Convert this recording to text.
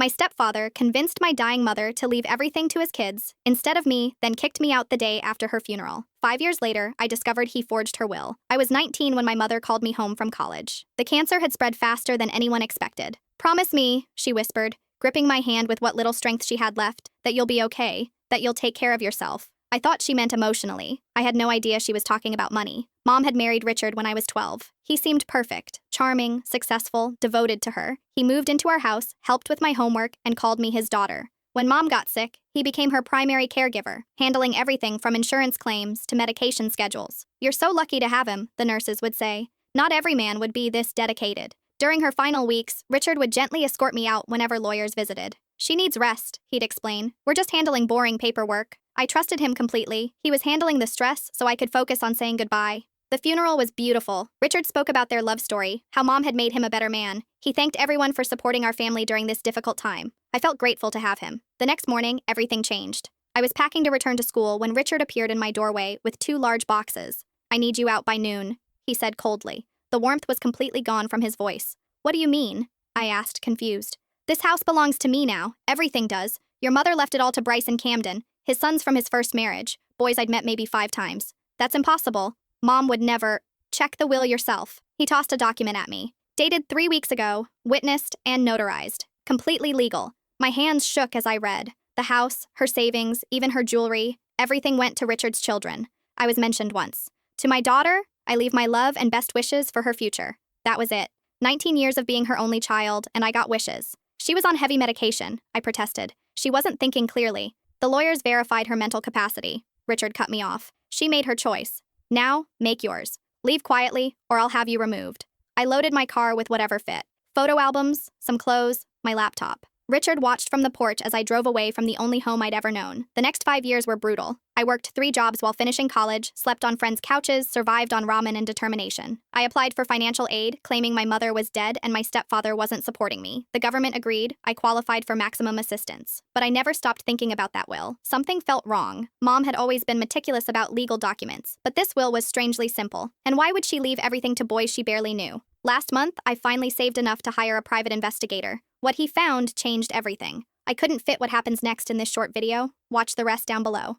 My stepfather convinced my dying mother to leave everything to his kids, instead of me, then kicked me out the day after her funeral. 5 years later, I discovered he forged her will. I was 19 when my mother called me home from college. The cancer had spread faster than anyone expected. "Promise me," she whispered, gripping my hand with what little strength she had left, "that you'll be okay, that you'll take care of yourself." I thought she meant emotionally. I had no idea she was talking about money. Mom had married Richard when I was 12. He seemed perfect, charming, successful, devoted to her. He moved into our house, helped with my homework, and called me his daughter. When Mom got sick, he became her primary caregiver, handling everything from insurance claims to medication schedules. "You're so lucky to have him," the nurses would say. Not every man would be this dedicated. During her final weeks, Richard would gently escort me out whenever lawyers visited. "She needs rest," he'd explain. "We're just handling boring paperwork." I trusted him completely. He was handling the stress so I could focus on saying goodbye. The funeral was beautiful. Richard spoke about their love story, how Mom had made him a better man. He thanked everyone for supporting our family during this difficult time. I felt grateful to have him. The next morning, everything changed. I was packing to return to school when Richard appeared in my doorway with 2 large boxes. "I need you out by noon," he said coldly. The warmth was completely gone from his voice. "What do you mean?" I asked, confused. "This house belongs to me now. Everything does. Your mother left it all to Bryce and Camden, his sons from his first marriage, boys I'd met maybe 5 times. That's impossible. Mom would never—" "Check the will yourself." He tossed a document at me. "Dated 3 weeks ago, witnessed and notarized. Completely legal." My hands shook as I read. The house, her savings, even her jewelry, everything went to Richard's children. I was mentioned once. "To my daughter, I leave my love and best wishes for her future." That was it. 19 years of being her only child, and I got wishes. "She was on heavy medication," I protested. "She wasn't thinking clearly." "The lawyers verified her mental capacity." Richard cut me off. "She made her choice. Now, make yours. Leave quietly, or I'll have you removed." I loaded my car with whatever fit. Photo albums, some clothes, my laptop. Richard watched from the porch as I drove away from the only home I'd ever known. The next 5 years were brutal. I worked 3 jobs while finishing college, slept on friends' couches, survived on ramen and determination. I applied for financial aid, claiming my mother was dead and my stepfather wasn't supporting me. The government agreed. I qualified for maximum assistance. But I never stopped thinking about that will. Something felt wrong. Mom had always been meticulous about legal documents, but this will was strangely simple. And why would she leave everything to boys she barely knew? Last month, I finally saved enough to hire a private investigator. What he found changed everything. I couldn't fit what happens next in this short video. Watch the rest down below.